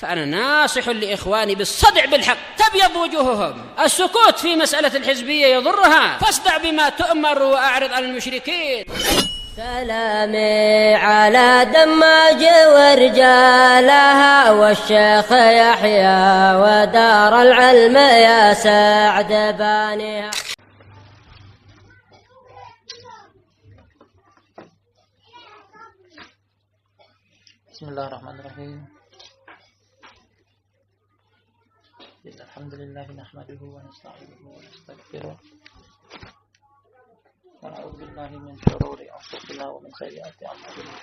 فأنا ناصح لإخواني بالصدع بالحق تبيض وجوههم. السكوت في مسألة الحزبية يضرها، فاصدع بما تؤمر وأعرض عن المشركين. سلامي على دماج ورجالها والشيخ يحيى ودار العلم يا سعد بانيها. بسم الله الرحمن الرحيم. الحمد لله نحمده ونستعينه ونستغفره ونعوذ بالله من شرور أنفسنا ومن سيئات أعمالنا.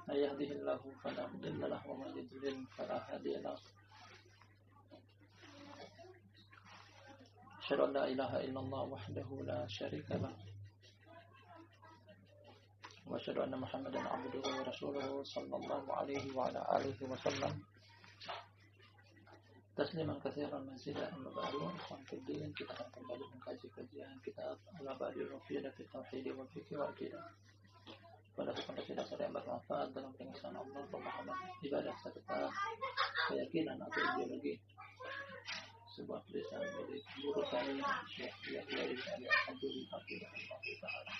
من يهده الله فلا مضل له ومن يضلل فلا هادي له. أشهد أن لا إله إلا الله وحده لا شريك له وأشهد أن محمدا عبده ورسوله صلى الله عليه وعلى آله وسلم tasliman katsiran mazida. Amma ba'du, ikhwan fillah, kita akan kembali mengkaji kajian kitab Al-Mabadi'ul Mufidah fi Tauhid wa Fiqh wa Aqidah. Pada kesempatan yang bermanfaat dalam pengesahan Allah, pemahaman ibadah serta keyakinan atau ideologi. Sebuah tulisan dari guru kami Syekh Yahya bin Ali Al-Hajuri hafizahullah taala.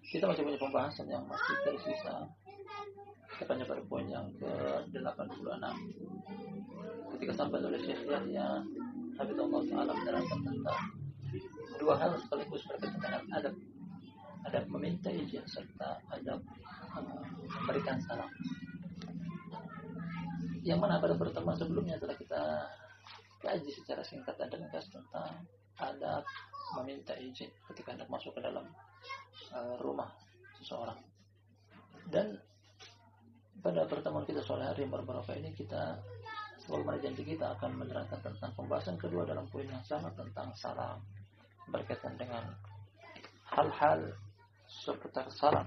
Kita masih punya pembahasan yang masih tersisa. Tepatnya pada poin yang ke-86 ketika sampai oleh Syekh Yahya hafizahullah taala menerangkan tentang dua hal sekaligus berkaitan dengan adab meminta izin serta adab memberikan salam, yang mana pada pertemuan sebelumnya telah kita kaji secara singkat dan ringkas tentang adab meminta izin ketika hendak masuk ke dalam rumah seseorang. Dan pada pertemuan kita sore hari yang berbarokah ini, kita sebagaimana janji kita akan menerangkan tentang pembahasan kedua dalam poin yang sama tentang salam berkaitan dengan hal-hal seputar salam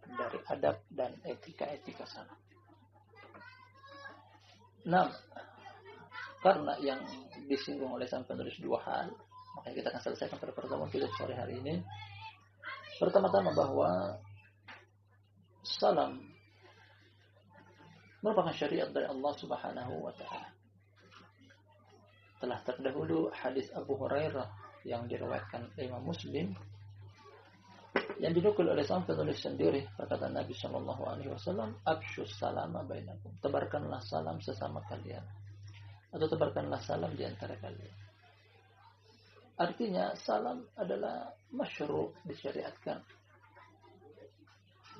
dari adab dan etika salam. Nah, karena yang disinggung oleh sang penulis dua hal, makanya kita akan selesaikan pada pertemuan kita sore hari ini. Pertama-tama bahwa salam merupakan syariat dari Allah Subhanahu wa taala. Telah terdahulu hadis Abu Hurairah yang diriwayatkan Imam Muslim yang dinukil oleh sang penulis sendiri, perkataan Nabi sallallahu alaihi wasallam, "Afshus salama bainakum." Tebarkanlah salam sesama kalian, atau tebarkanlah salam di antara kalian. Artinya salam adalah masyru', disyariatkan.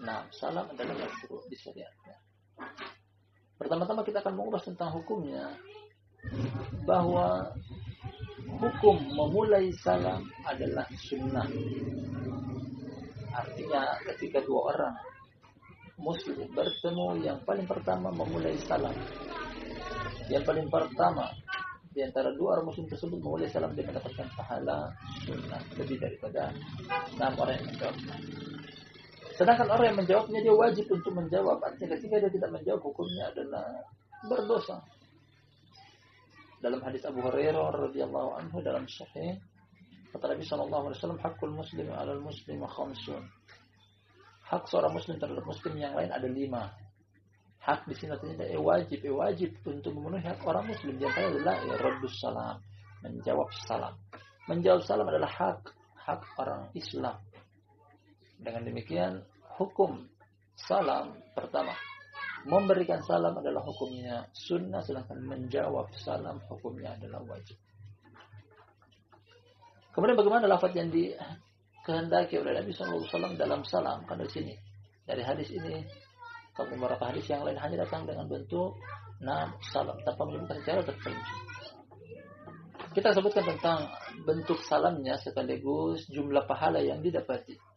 Nah, salam adalah masyru' disyariatkan. Pertama-tama kita akan mengulas tentang hukumnya, bahwa hukum memulai salam adalah sunnah. Artinya ketika dua orang muslim bertemu, yang paling pertama memulai salam. Yang paling pertama di antara dua orang muslim tersebut memulai salam, dia mendapatkan pahala sunnah lebih daripada 6 orang yang menjawabnya. Sedangkan orang yang menjawabnya dia wajib untuk menjawab. Artinya ketika dia tidak menjawab, hukumnya adalah berdosa. Dalam hadis Abu Hurairah radhiyallahu anhu dalam Sahih, kata Nabi sallallahu alaihi wasallam, "Haqqul muslimi 'alal muslimi khamsun." Hak seorang muslim terhadap muslim yang lain ada 5. Hak di sini artinya wajib untuk memenuhi hak orang muslim. Yang pertama adalah raddus salam, menjawab salam. Menjawab salam adalah hak orang Islam. Dengan demikian, hukum salam pertama, memberikan salam adalah hukumnya sunnah, sedangkan menjawab salam hukumnya adalah wajib. Kemudian bagaimana lafaz yang dikehendaki oleh Nabi SAW dalam salam? Karena di sini dari hadis ini, kalau beberapa hadis yang lain hanya datang dengan bentuk salam tanpa menyebutkan secara terperinci. Kita sebutkan tentang bentuk salamnya sekaligus jumlah pahala yang didapati.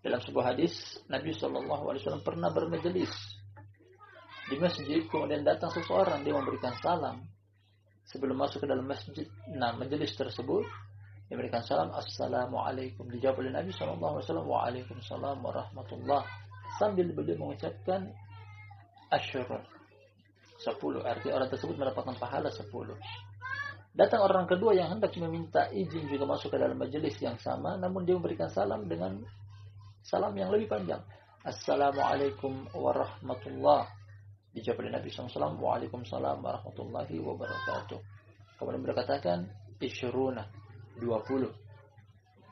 Dalam sebuah hadis, Nabi SAW pernah bermajelis di masjid, kemudian datang seseorang, dia memberikan salam sebelum masuk ke dalam masjid. Nah, majelis tersebut dia memberikan salam, "Assalamualaikum." Dijawab oleh Nabi SAW, "Waalaikumsalam warahmatullah." Sambil beliau mengucapkan asyurun 10, artinya orang tersebut mendapatkan pahala 10. Datang orang kedua yang hendak meminta izin juga masuk ke dalam majelis yang sama, namun dia memberikan salam dengan salam yang lebih panjang. Assalamualaikum warahmatullah. Dijawab oleh Nabi SAW, Waalaikumsalam warahmatullahi wabarakatuh. Kemudian beliau katakan, Ishruna, 20.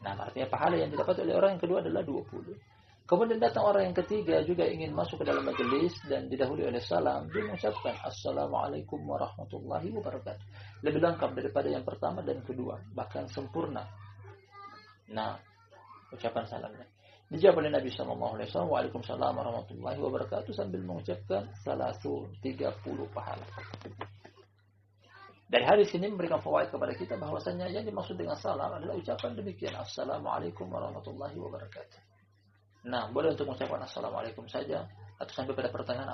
Nah, artinya pahala yang didapat oleh orang yang kedua adalah 20. Kemudian datang orang yang ketiga juga ingin masuk ke dalam majelis dan didahului oleh salam. Dia mengucapkan, Assalamualaikum warahmatullahi wabarakatuh. Lebih lengkap daripada yang pertama dan kedua, bahkan sempurna. Nah, ucapan salamnya. Dijawab oleh Nabi SAW, Waalaikumsalam warahmatullahi wabarakatuh, sambil mengucapkan 30 pahala. Dari hadis ini memberikan fawaid kepada kita bahwasanya yang dimaksud dengan salam adalah ucapan demikian, Assalamualaikum warahmatullahi wabarakatuh. Nah, boleh untuk mengucapkan Assalamualaikum saja, atau sampai pada pertengahan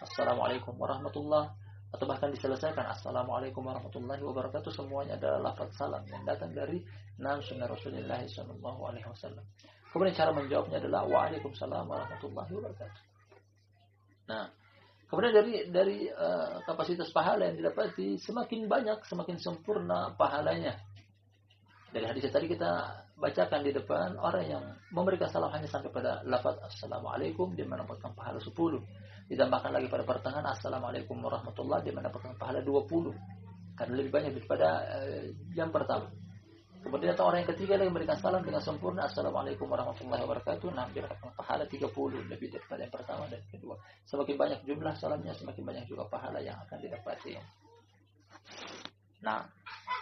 Assalamualaikum warahmatullahi, atau bahkan diselesaikan Assalamualaikum warahmatullahi wabarakatuh. Semuanya adalah lafaz salam yang datang dari sunnah Rasulullah SAW. Kemudian cara menjawabnya adalah Waalaikumsalam warahmatullahi wabarakatuh. Nah, kemudian dari kapasitas pahala yang didapati semakin banyak, semakin sempurna pahalanya. Dari hadis tadi kita bacakan di depan, orang yang memberikan salam hanya sampai pada lafaz Assalamualaikum dia mendapatkan pahala 10. Ditambahkan lagi pada pertengahan Assalamualaikum warahmatullahi dia mendapatkan pahala 20. Karena lebih banyak daripada yang pertama. Kemudian atau orang yang ketiga lagi memberikan salam dengan sempurna, Assalamualaikum warahmatullahi wabarakatuh. Nah, dia mendapatkan pahala 30, lebih daripada yang pertama dan kedua. Semakin banyak jumlah salamnya, semakin banyak juga pahala yang akan didapati. Nah,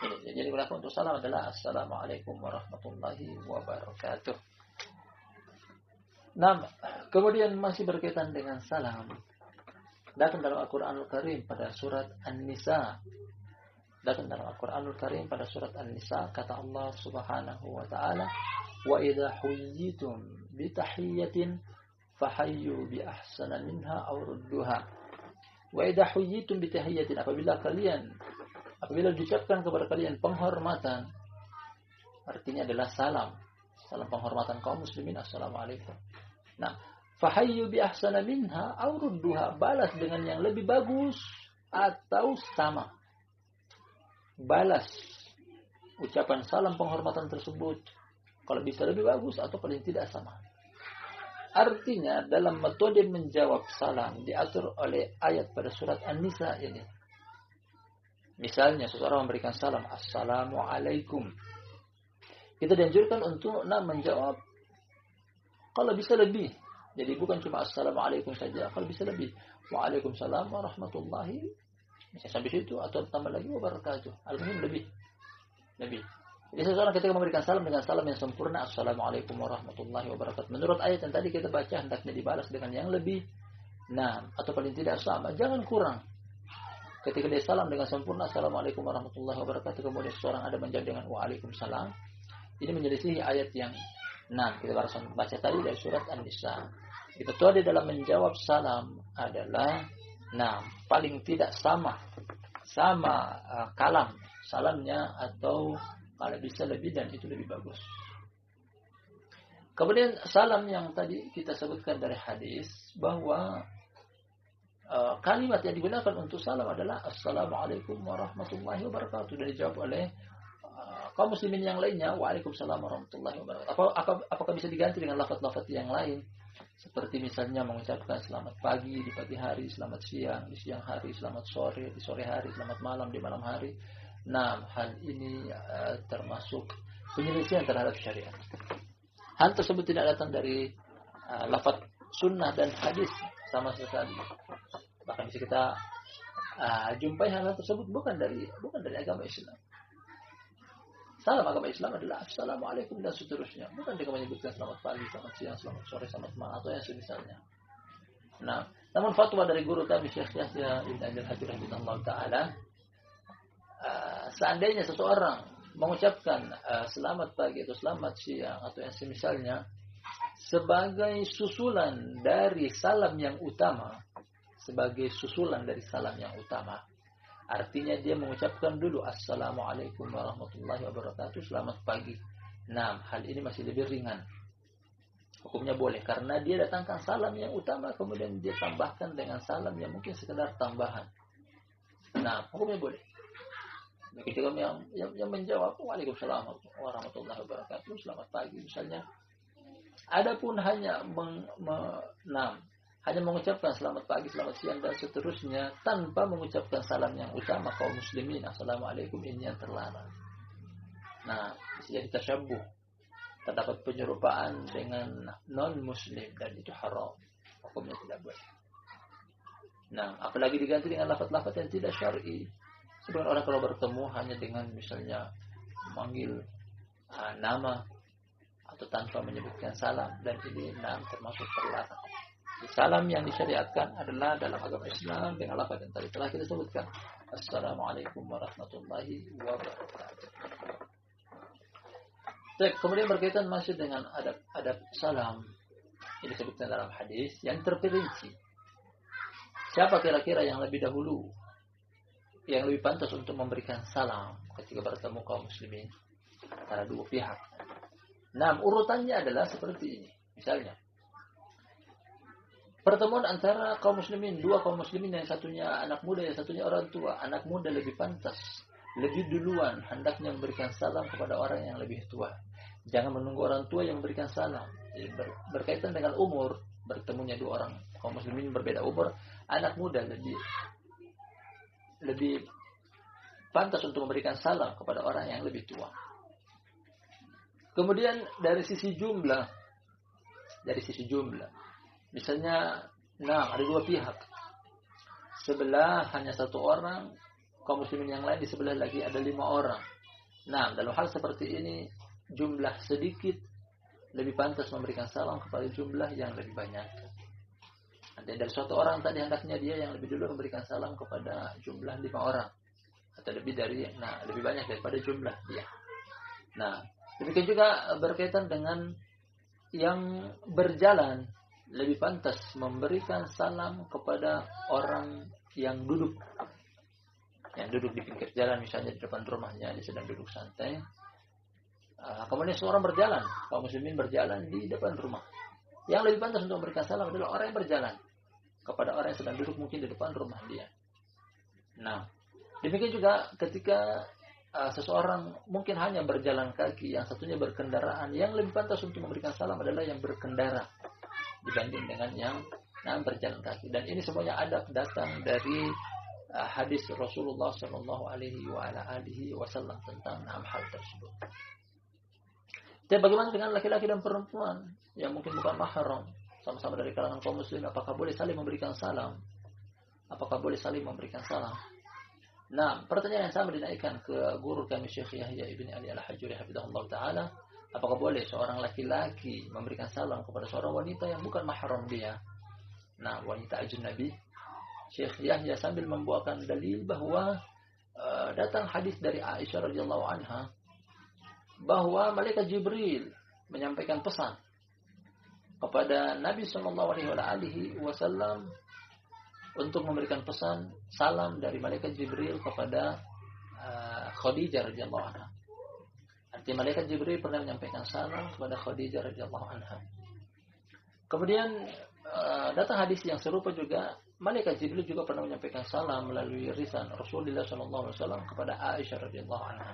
ini jadi gunakan untuk salam adalah Assalamualaikum warahmatullahi wabarakatuh. Nah, kemudian masih berkaitan dengan salam. Datang dalam Al-Quranul Karim pada surat An-Nisa. Datang dalam Al-Quranul Karim pada surat An-Nisa, kata Allah Subhanahu wa taala, "Wa idza huyyitum bi tahiyyatin fahayyu bi ahsana minha aw rudduha." Wa idza huyyitum bi tahiyyatin, apabila diucapkan kepada kalian penghormatan, artinya adalah salam penghormatan kaum muslimin, assalamualaikum. Nah, fahayyu bi ahsana minha aw rudduha, balas dengan yang lebih bagus atau sama. Balas ucapan salam penghormatan tersebut kalau bisa lebih bagus atau paling tidak sama. Artinya dalam metode menjawab salam diatur oleh ayat pada surat An-Nisa ini. Misalnya seseorang memberikan salam, Assalamualaikum. Kita dianjurkan untuk menjawab kalau bisa lebih. Jadi bukan cuma Assalamualaikum saja, kalau bisa lebih. Waalaikumsalam warahmatullahi wabarakatuh. Misalnya sampai situ atau tambah lagi wabarakatuh. Al-muhim lebih. Jadi seseorang ketika memberikan salam dengan salam yang sempurna, Assalamualaikum warahmatullahi wabarakatuh. Menurut ayat yang tadi kita baca, hendaknya dibalas dengan yang lebih. Nah, atau paling tidak sama, jangan kurang. Ketika dia salam dengan sempurna, Assalamualaikum warahmatullahi wabarakatuh, kemudian seseorang ada menjawab dengan Waalaikumsalam, ini menyelisihi ayat yang kita baca tadi dari surat An-Nisa. Metode dalam menjawab salam adalah paling tidak sama kalam salamnya, atau kalau bisa lebih, dan itu lebih bagus. Kemudian salam yang tadi kita sebutkan dari hadis, bahwa kalimat yang digunakan untuk salam adalah Assalamualaikum warahmatullahi wabarakatuh, dan dijawab oleh kaum muslimin yang lainnya, Waalaikumsalam warahmatullahi wabarakatuh. Apakah bisa diganti dengan lafaz-lafaz yang lain? Seperti misalnya mengucapkan selamat pagi di pagi hari, selamat siang di siang hari, selamat sore di sore hari, selamat malam di malam hari. Nah, hal ini termasuk penyelisihan terhadap syariat. Hal tersebut tidak datang dari lafaz sunnah dan hadis sama sekali. Bahkan bisa kita jumpai hal tersebut bukan dari agama Islam. Salam agama Islam adalah Assalamualaikum dan seterusnya. Bukan dengan menyebutkan selamat pagi, selamat siang, selamat sore, selamat malam, atau yang semisalnya. Nah, namun fatwa dari guru kami Syekh Yahya Ibn Abdul Hadi rahimahullah ta'ala, seandainya seseorang mengucapkan selamat pagi atau selamat siang atau yang semisalnya sebagai susulan dari salam yang utama, artinya dia mengucapkan dulu Assalamualaikum warahmatullahi wabarakatuh, selamat pagi. Nah, hal ini masih lebih ringan. Hukumnya boleh karena dia datangkan salam yang utama, kemudian dia tambahkan dengan salam yang mungkin sekedar tambahan. Nah, hukumnya boleh. Ketika yang menjawab Waalaikumsalam warahmatullahi wabarakatuh, selamat pagi misalnya, Adapun hanya hanya mengucapkan selamat pagi, selamat siang dan seterusnya tanpa mengucapkan salam yang utama kaum muslimin, assalamualaikum, ini yang terlarang. Nah, bisa jadi tasyabbuh, terdapat penyerupaan dengan non muslim dan itu haram, hukumnya tidak boleh. Nah, apalagi diganti dengan lafaz-lafaz yang tidak syar'i. Sebagian orang kalau bertemu hanya dengan misalnya memanggil nama atau tanpa menyebutkan salam, dan ini termasuk terlarang. Salam yang disyariatkan adalah dalam agama Islam dengan lafaz yang tadi telah kita sebutkan. Assalamualaikum warahmatullahi wabarakatuh. Kemudian berkaitan masih dengan adab salam. Ini disebutkan dalam hadis yang terperinci. Siapa kira-kira yang lebih dahulu, yang lebih pantas untuk memberikan salam ketika bertemu kaum muslimin antara dua pihak? Nah, urutannya adalah seperti ini. Misalnya, pertemuan antara kaum muslimin, dua kaum muslimin, yang satunya anak muda, yang satunya orang tua. Anak muda lebih pantas, lebih duluan hendaknya memberikan salam kepada orang yang lebih tua. Jangan menunggu orang tua yang memberikan salam. Jadi berkaitan dengan umur, bertemunya dua orang kaum muslimin berbeda umur, anak muda lebih pantas untuk memberikan salam kepada orang yang lebih tua. Kemudian dari sisi jumlah, misalnya, ada dua pihak. Sebelah hanya satu orang, kaum muslimin yang lain di sebelah lagi ada 5 orang. Nah, dalam hal seperti ini, jumlah sedikit lebih pantas memberikan salam kepada jumlah yang lebih banyak. Nanti dari suatu orang tadi hendaknya dia yang lebih dulu memberikan salam kepada jumlah 5 orang. Atau lebih banyak daripada jumlah dia. Nah, demikian juga berkaitan dengan yang berjalan, lebih pantas memberikan salam kepada orang yang duduk di pinggir jalan, misalnya di depan rumahnya, dia sedang duduk santai. Kemudian seorang berjalan, kaum muslimin berjalan di depan rumah. Yang lebih pantas untuk memberikan salam adalah orang yang berjalan kepada orang yang sedang duduk mungkin di depan rumah dia. Nah, demikian juga ketika seseorang mungkin hanya berjalan kaki, yang satunya berkendaraan, yang lebih pantas untuk memberikan salam adalah yang berkendara dibanding dengan yang berjalan kaki. Dan ini semuanya adab datang dari hadis Rasulullah Shallallahu Alaihi Wasallam tentang hal tersebut. Tapi bagaimana dengan laki-laki dan perempuan yang mungkin bukan mahram, sama-sama dari kalangan kaum muslim? Apakah boleh saling memberikan salam? Nah, pertanyaan yang sama dinaikkan ke guru kami Syekh Yahya ibn Ali al-Hajuri hafizahullah ta'ala. Apakah boleh seorang laki-laki memberikan salam kepada seorang wanita yang bukan mahram dia? Nah, wanita ajnabi. Syekh Yahya sambil membawakan dalil bahwa datang hadis dari Aisyah radhiyallahu anha bahwa malaikat Jibril menyampaikan pesan kepada Nabi sallallahu alaihi wasallam untuk memberikan pesan salam dari malaikat Jibril kepada Khadijah radhiyallahu anha. Artinya malaikat Jibril pernah menyampaikan salam kepada Khadijah radhiyallahu anha. Kemudian datang hadis yang serupa juga, malaikat Jibril juga pernah menyampaikan salam melalui lisan Rasulullah sallallahu alaihi wasallam kepada Aisyah radhiyallahu anha.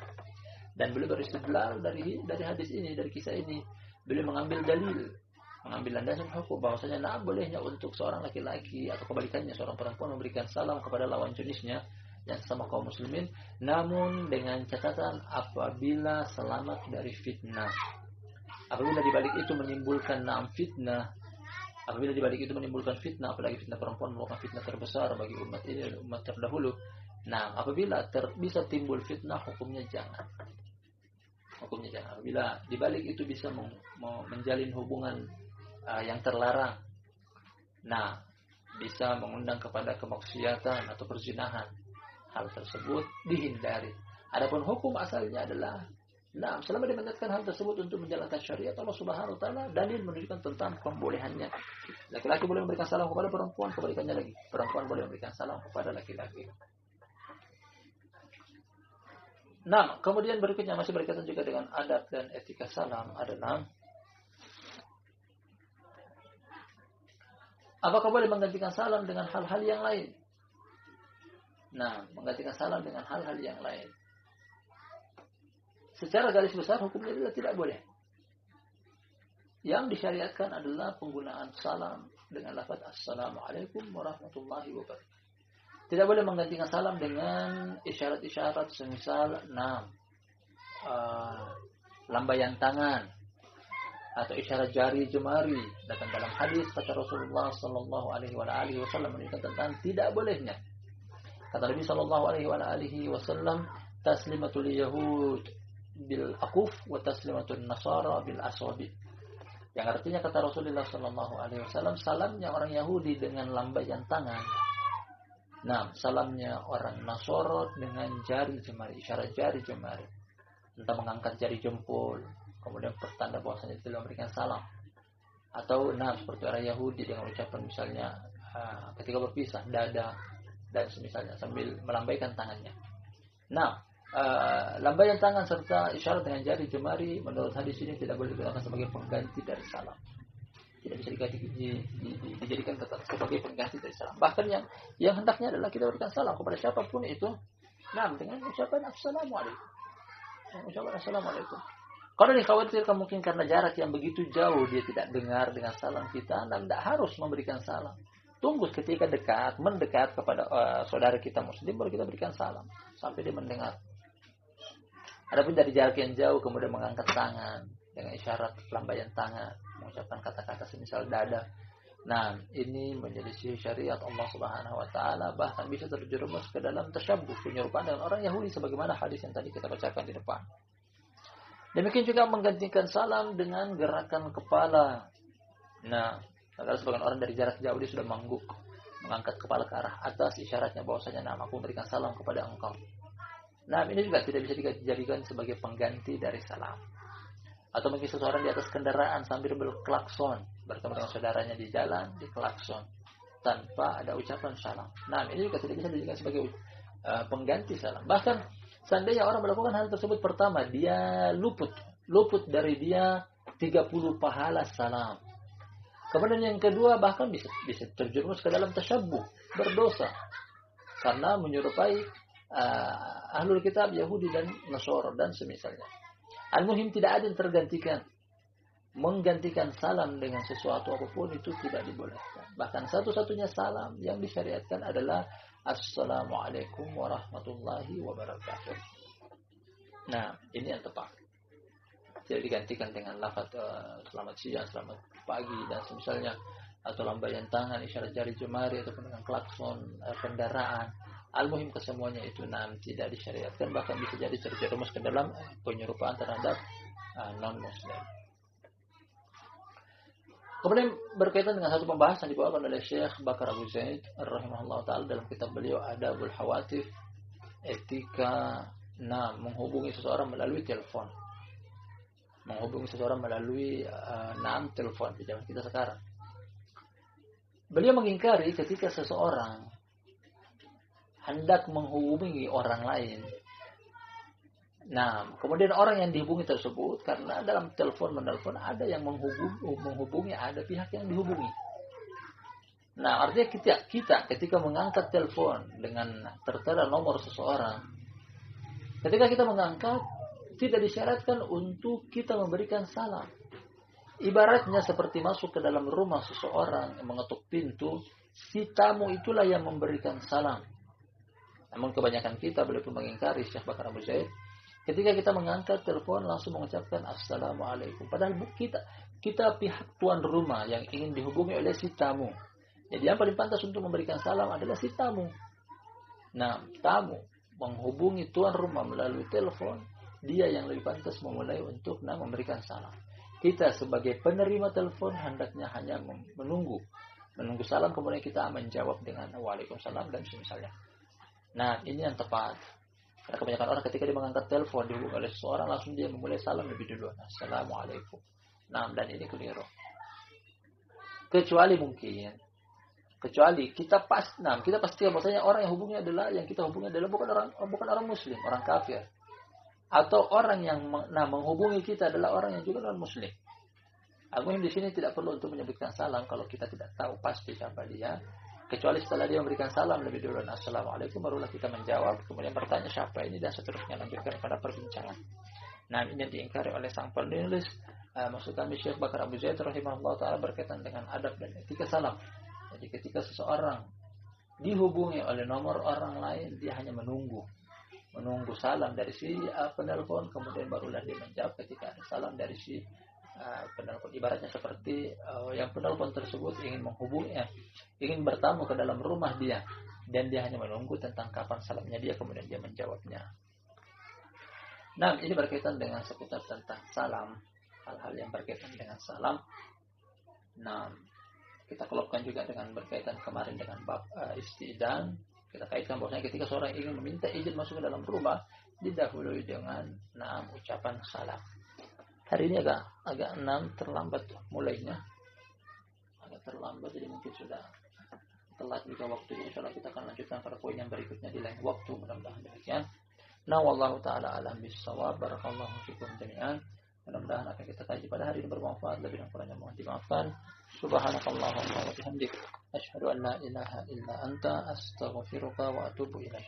Dan beliau beristidlal dari hadis ini, dari kisah ini, beliau mengambil landasan hukum bahwasanya bolehnya untuk seorang laki-laki atau kebalikannya seorang perempuan memberikan salam kepada lawan jenisnya yang sama kaum muslimin, namun dengan catatan apabila selamat dari fitnah. Apabila dibalik itu menimbulkan fitnah, apalagi fitnah perempuan merupakan fitnah terbesar bagi umat ini, umat terdahulu. Nah, apabila bisa timbul fitnah, hukumnya jangan. Apabila dibalik itu bisa menjalin hubungan yang terlarang, bisa mengundang kepada kemaksiatan atau perzinahan, hal tersebut dihindari. Adapun hukum asalnya adalah, selama dimandatkan hal tersebut untuk menjalankan syariat Allah Subhanahu wa taala, dalil menunjukkan tentang pembolehannya. Laki-laki boleh memberikan salam kepada perempuan, kebalikannya lagi, perempuan boleh memberikan salam kepada laki-laki. Kemudian berikutnya masih berkaitan juga dengan adab dan etika salam adalah apakah boleh menggantikan salam dengan hal-hal yang lain? Menggantikan salam dengan hal-hal yang lain. Secara garis besar hukumnya adalah tidak boleh. Yang disyariatkan adalah penggunaan salam dengan lafaz Assalamualaikum warahmatullahi wabarakatuh. Tidak boleh menggantikan salam dengan isyarat-isyarat semisal lambaian tangan atau isyarat jari jemari. Datang dalam hadis kata Rasulullah sallallahu alaihi wasallam menunjukkan tentang tidak bolehnya. Kata Nabi sallallahu alaihi wasallam, taslimatul yahud bil akuf wa taslimatul nasara bil asabi. Yang artinya kata Rasulullah sallallahu alaihi wasallam, salamnya orang Yahudi dengan lambaian tangan. Salamnya orang Nasara dengan jari jemari, isyarat jari jemari. Entah mengangkat jari jempol, kemudian pertanda bahwasanya itu memberikan salam. Atau seperti orang Yahudi dengan ucapan misalnya ketika berpisah, dada dan semisalnya sambil melambaikan tangannya. Lambaian tangan serta isyarat dengan jari jemari menurut hadis ini tidak boleh digunakan sebagai pengganti dari salam. Tidak bisa dijadikan sebagai pengganti dari salam. Bahkan yang hendaknya adalah kita berikan salam kepada siapapun itu, dengan ucapan Assalamualaikum. Kalau dikhawatirkan mungkin karena jarak yang begitu jauh dia tidak dengar dengan salam kita, tidak harus memberikan salam. Tunggu ketika mendekat kepada saudara kita muslim baru kita berikan salam sampai dia mendengar. Adapun dari jarak yang jauh kemudian mengangkat tangan dengan isyarat lambaian tangan, mengucapkan kata-kata semisal dada. Ini menjadi syariat Allah Subhanahu wa taala, bahkan bisa terjerumus ke dalam tasyabbuh, penyerupaan dengan orang Yahudi sebagaimana hadis yang tadi kita bacakan di depan. Demikian juga menggantikan salam dengan gerakan kepala. Kalau sebagian orang dari jarak jauh dia sudah mengangguk, mengangkat kepala ke arah atas, isyaratnya bahwasanya aku memberikan salam kepada engkau. Ini juga tidak bisa dijadikan sebagai pengganti dari salam. Atau mungkin seseorang di atas kendaraan sambil berklakson, bertemu dengan saudaranya di jalan, diklakson tanpa ada ucapan salam. Ini juga tidak bisa dijadikan sebagai pengganti salam. Bahkan seandainya orang melakukan hal tersebut, pertama dia luput dari dia 30 pahala salam. Kemudian yang kedua bahkan bisa terjerumus ke dalam tasyabbuh, berdosa karena menyerupai ahlul kitab Yahudi dan Nasara dan semisalnya. Al-muhim tidak ada yang tergantikan. Menggantikan salam dengan sesuatu apapun itu tidak dibolehkan. Bahkan satu-satunya salam yang disyariatkan adalah Assalamualaikum warahmatullahi wabarakatuh. Ini yang tepat. Tidak digantikan dengan lafaz selamat siang, selamat pagi dan semisalnya, atau lambaian tangan, isyarat jari jemari ataupun dengan klakson kendaraan. Al-muhim kesemuanya itu tidak disyariatkan, bahkan bisa jadi terjerumus ke dalam penyerupaan terhadap non-muslim. Kemudian berkaitan dengan satu pembahasan dibawakan oleh Syekh Bakar Abu Zaid rahimahullah ta'ala dalam kitab beliau Adabul Hawatif, etika menghubungi seseorang melalui telepon. Menghubungi seseorang melalui telepon di zaman kita sekarang. Beliau mengingkari ketika seseorang hendak menghubungi orang lain. Kemudian orang yang dihubungi tersebut, karena dalam menelpon ada yang menghubungi, ada pihak yang dihubungi. Artinya kita ketika mengangkat telepon dengan tertera nomor seseorang, ketika kita mengangkat tidak disyaratkan untuk kita memberikan salam. Ibaratnya seperti masuk ke dalam rumah seseorang yang mengetuk pintu, si tamu itulah yang memberikan salam. Namun kebanyakan kita boleh pun mengingkari Syekh Bakar Abu Zaid. Ketika kita mengangkat telepon langsung mengucapkan Assalamualaikum. Padahal kita pihak tuan rumah yang ingin dihubungi oleh si tamu. Jadi yang paling pantas untuk memberikan salam adalah si tamu. Tamu menghubungi tuan rumah melalui telepon, dia yang lebih pantas memulai untuk memberikan salam. Kita sebagai penerima telepon hendaknya hanya menunggu salam, kemudian kita menjawab dengan Waalaikumsalam dan semisalnya. Ini yang tepat. Karena kebanyakan orang ketika dia mengangkat telepon dihubungi oleh seseorang, langsung dia memulai salam lebih dulu. Assalamualaikum. Dan ini keliru. Kecuali kita pastikan bahwasanya orang yang kita hubungi adalah bukan orang muslim, orang kafir. Atau orang yang menghubungi kita adalah orang yang juga non muslim. Al-muhim di sini tidak perlu untuk menyebutkan salam kalau kita tidak tahu pasti siapa dia. Kecuali setelah dia memberikan salam lebih dulu, Assalamualaikum, barulah kita menjawab, kemudian bertanya siapa ini dan seterusnya, lanjutkan pada perbincangan. Ini yang diingkari oleh sang penulis maksud kami Syekh Bakar Abu Zaid rahimahullah taala berkaitan dengan adab dan etika salam. Jadi ketika seseorang dihubungi oleh nomor orang lain, dia hanya menunggu salam dari si penelpon, kemudian barulah dia menjawab ketika ada salam dari si penelpon. Ibaratnya seperti yang penelpon tersebut ingin menghubunginya, ingin bertamu ke dalam rumah dia, dan dia hanya menunggu tentang kapan salamnya dia, kemudian dia menjawabnya. Nah, ini berkaitan dengan seputar tentang salam, hal-hal yang berkaitan dengan salam. Nah, kita kelopkan juga dengan berkaitan kemarin dengan bab isti'dzan. Kita kaitkan bahwasanya ketika seorang ingin meminta izin masuk ke dalam rumah, didahului dengan ucapan salam. Hari ini agak terlambat mulainya. Agak terlambat, jadi mungkin sudah telat juga waktunya. Insyaallah kita akan lanjutkan pada poin yang berikutnya di lain waktu, mudah-mudahan demikian. Nah, wallahu taala alam bissawab. Barakallahu fikum jami'an. Mudah-mudahan akan kita kaji pada hari ini bermanfaat. Lebih dan kurangnya mohon dimaafkan. Subhanakallahumma wa bihamdik, asyhadu an la ilaha illa anta, astaghfiruka wa atubu ilaik.